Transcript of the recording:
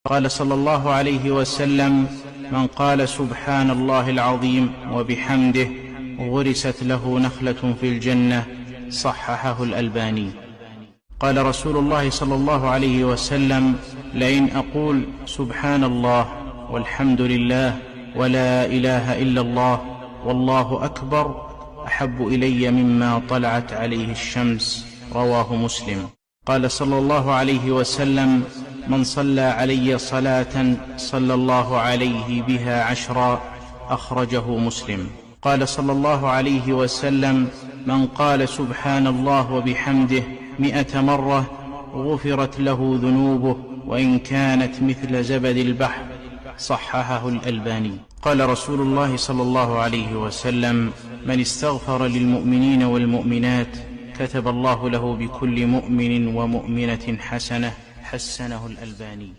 قال صلى الله عليه وسلم: من قال سبحان الله العظيم وبحمده غرست له نخلة في الجنة. صححه الألباني. قال رسول الله صلى الله عليه وسلم: لئن أقول سبحان الله والحمد لله ولا إله إلا الله والله أكبر أحب إلي مما طلعت عليه الشمس. رواه مسلم. قال صلى الله عليه وسلم: من صلى علي صلاة صلى الله عليه بها 10. أخرجه مسلم. قال صلى الله عليه وسلم: من قال سبحان الله وبحمده 100 مرة غفرت له ذنوبه وإن كانت مثل زبد البحر. صححه الألباني. قال رسول الله صلى الله عليه وسلم: من استغفر للمؤمنين والمؤمنات كتب الله له بكل مؤمن ومؤمنة حسنة. حسنه الألباني.